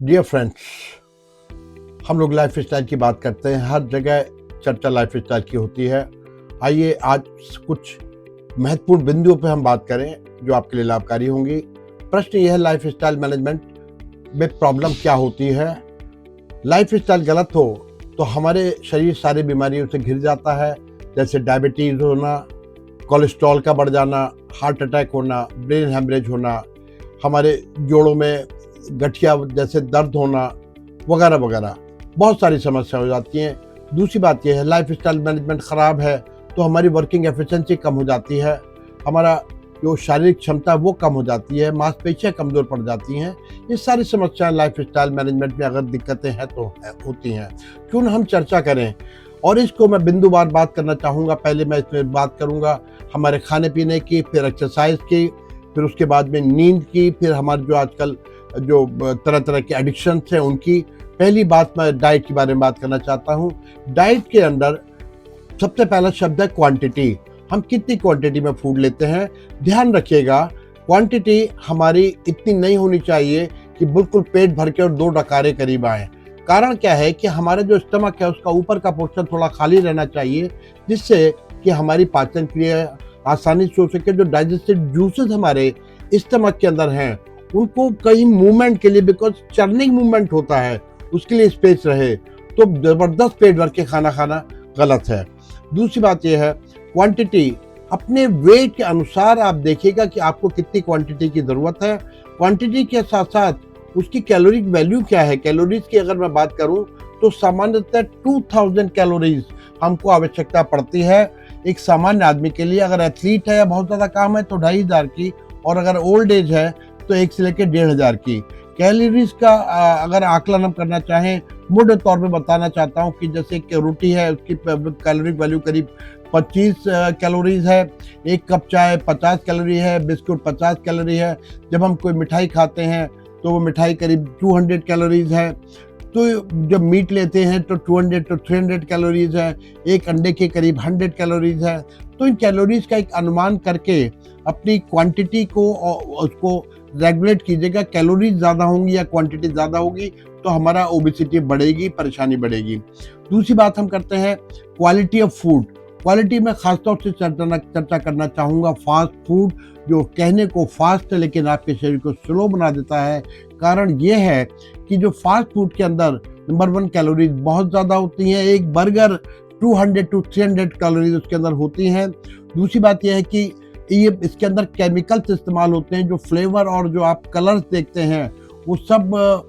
Dear friends, हम लोग life style की बात करते हैं। हर जगह चर्चा लाइफ स्टाइल की होती है। आइए आज कुछ महत्वपूर्ण बिंदुओं पे हम बात करें जो आपके लिए लाभकारी होंगी। प्रश्न यह है, लाइफ स्टाइल मैनेजमेंट में प्रॉब्लम क्या होती है। लाइफ स्टाइल गलत हो तो हमारे शरीर सारी बीमारियों से घिर जाता है, जैसे डायबिटीज़ होना, कोलेस्ट्रॉल का बढ़ जाना, हार्ट अटैक होना, ब्रेन हेमरेज होना, हमारे जोड़ों में गठिया जैसे दर्द होना वगैरह वगैरह, बहुत सारी समस्याएं हो जाती हैं। दूसरी बात यह है, लाइफ स्टाइल मैनेजमेंट ख़राब है तो हमारी वर्किंग एफिशिएंसी कम हो जाती है, हमारा जो शारीरिक क्षमता वो कम हो जाती है, मांसपेशियां कमज़ोर पड़ जाती हैं। ये सारी समस्याएं लाइफ स्टाइल मैनेजमेंट में अगर दिक्कतें हैं तो होती हैं। क्यों न हम चर्चा करें, और इसको मैं बिंदुवार बात करना चाहूँगा। पहले मैं इसमें बात करूँगा हमारे खाने पीने की, फिर एक्सरसाइज की, फिर उसके बाद में नींद की, फिर हमारे जो आजकल जो तरह तरह के एडिक्शंस हैं उनकी। पहली बात मैं डाइट के बारे में बात करना चाहता हूँ। डाइट के अंदर सबसे पहला शब्द है क्वांटिटी। हम कितनी क्वांटिटी में फूड लेते हैं, ध्यान रखिएगा। क्वांटिटी हमारी इतनी नहीं होनी चाहिए कि बिल्कुल पेट भर के और 2 डकारे करीब आए। कारण क्या है कि हमारा जो स्टमक है उसका ऊपर का पोर्शन थोड़ा खाली रहना चाहिए, जिससे कि हमारी पाचन क्रिया आसानी से हो सके। जो डाइजेस्टिव जूसेस हमारे स्टमक के अंदर हैं उनको कहीं मूवमेंट के लिए, बिकॉज चर्निंग मूवमेंट होता है, उसके लिए स्पेस रहे। तो जबरदस्त पेट भर के खाना खाना गलत है। दूसरी बात यह है, क्वांटिटी अपने वेट के अनुसार आप देखिएगा कि आपको कितनी क्वांटिटी की ज़रूरत है। क्वांटिटी के साथ साथ उसकी कैलोरिक वैल्यू क्या है। कैलोरीज की अगर मैं बात करूं तो सामान्यतः 2000 कैलोरीज हमको आवश्यकता पड़ती है एक सामान्य आदमी के लिए। अगर एथलीट है या बहुत ज़्यादा काम है तो 2500 की, और अगर ओल्ड एज है तो 1 से लेकर 1500 की कैलोरीज का अगर आकलन हम करना चाहें, मोटे तौर पे बताना चाहता हूं कि जैसे कि रोटी है उसकी कैलोरिक वैल्यू करीब 25 कैलोरीज है, 1 कप चाय 50 कैलोरी है, बिस्कुट 50 कैलोरी है। जब हम कोई मिठाई खाते हैं तो वो मिठाई करीब 200 कैलोरीज है। तो जब मीट लेते हैं तो 200 to 300 कैलोरीज है। एक अंडे के करीब 100 कैलोरीज है। तो इन कैलोरीज का एक अनुमान करके अपनी क्वांटिटी को उसको रेगुलेट कीजिएगा। कैलोरीज ज़्यादा होंगी या क्वांटिटी ज़्यादा होगी तो हमारा ओबेसिटी बढ़ेगी, परेशानी बढ़ेगी। दूसरी बात हम करते हैं क्वालिटी ऑफ फूड। क्वालिटी में खासतौर से चर्चा करना चाहूँगा फास्ट फूड, जो कहने को फास्ट है लेकिन आपके शरीर को स्लो बना देता है। कारण ये है कि जो फास्ट फूड के अंदर नंबर 1 कैलोरीज बहुत ज़्यादा होती हैं। एक बर्गर 200 to 300 कैलोरीज उसके अंदर होती हैं। दूसरी बात यह है कि ये इसके अंदर केमिकल्स इस्तेमाल होते हैं। जो फ्लेवर और जो आप कलर्स देखते हैं वो सब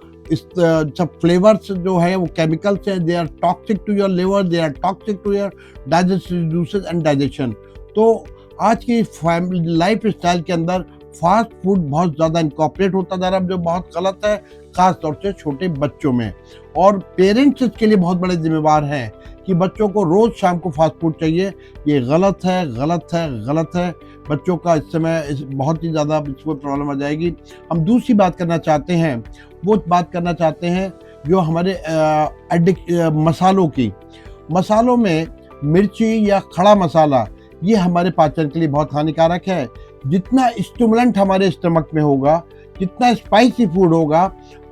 फ्लेवर्स जो है वो केमिकल्स हैं। They are toxic to your liver, they are toxic to your digestive juices and digestion. तो आज की फैमिली लाइफ स्टाइल के अंदर फास्ट फूड बहुत ज़्यादा इनकॉर्पोरेट होता जा रहा है, जो बहुत गलत है, खास तौर से छोटे बच्चों में। और पेरेंट्स इसके लिए बहुत बड़े जिम्मेवार हैं कि बच्चों को रोज़ शाम को फास्ट फूड चाहिए। ये गलत है, गलत है, गलत है। बच्चों का इस समय बहुत ही ज़्यादा इसको प्रॉब्लम आ जाएगी। हम दूसरी बात करना चाहते हैं, वो बात करना चाहते हैं जो हमारे मसालों की। मसालों में मिर्ची या खड़ा मसाला ये हमारे पाचन के लिए बहुत हानिकारक है। जितना स्टिमुलेंट हमारे स्टमक में होगा, जितना स्पाइसी फूड होगा,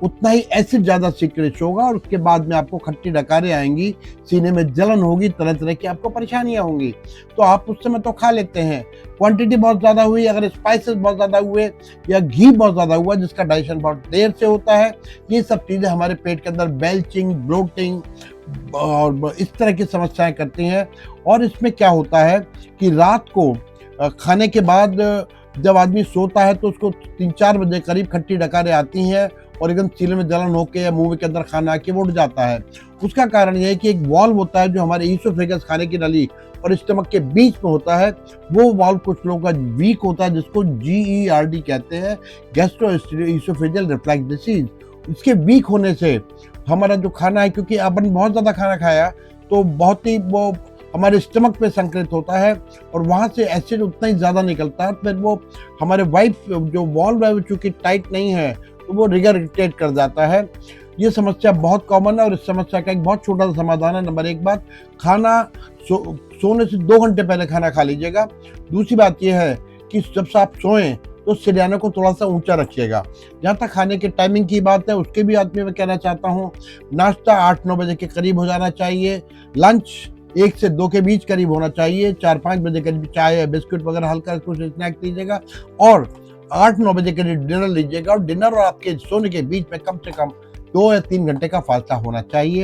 उतना ही एसिड ज़्यादा सीक्रेट होगा, और उसके बाद में आपको खट्टी डकारें आएंगी, सीने में जलन होगी, तरह तरह की आपको परेशानियां होंगी। तो आप उस समय तो खा लेते हैं, क्वांटिटी बहुत ज़्यादा हुई, अगर स्पाइसेस बहुत ज़्यादा हुए या घी बहुत ज़्यादा हुआ जिसका डाइजेशन बहुत देर से होता है, ये सब चीज़ें हमारे पेट के अंदर बेल्चिंग, ब्लोटिंग और इस तरह की समस्याएं करती हैं। और इसमें क्या होता है कि रात को खाने के बाद जब आदमी सोता है तो उसको 3-4 बजे करीब खट्टी डकारें आती हैं और एकदम सीने में जलन होकर या मुंह के अंदर खाना आके वो उठ जाता है। उसका कारण यह है कि एक वाल्व होता है जो हमारे ईसोफेगस, खाने की नली और स्टमक के बीच में होता है। वो वाल्व कुछ लोगों का वीक होता है, जिसको GERD कहते हैं, गैस्ट्रोइसोफेजियल रिफ्लक्स डिसीज। इसके वीक होने से हमारा जो खाना है, क्योंकि अपन बहुत ज़्यादा खाना खाया तो बहुत ही वो हमारे स्टमक पे संकलित होता है और वहाँ से एसिड उतना ही ज़्यादा निकलता है। फिर वो हमारे वाइफ जो वॉल्व है वो चूँकि टाइट नहीं है तो वो रिगरगिटेट कर जाता है। ये समस्या बहुत कॉमन है और इस समस्या का एक बहुत छोटा सा समाधान है। नंबर 1 बात, खाना सोने से 2 घंटे पहले खाना खा लीजिएगा। दूसरी बात यह है कि जब से आप सोएं तो सिरहाने को थोड़ा-सा ऊँचा रखिएगा। जहाँ तक खाने के टाइमिंग की बात है, उसके भी बाद में मैं कहना चाहता हूँ, नाश्ता 8-9 बजे के करीब हो जाना चाहिए, लंच 1 से 2 के बीच करीब होना चाहिए, 4-5 बजे करीब चाय या बिस्कुट वगैरह हल्का कुछ स्नैक्स लीजिएगा और 8-9 बजे करीब डिनर लीजिएगा और डिनर और आपके सोने के बीच में कम से कम 2 या 3 घंटे का फासला होना चाहिए।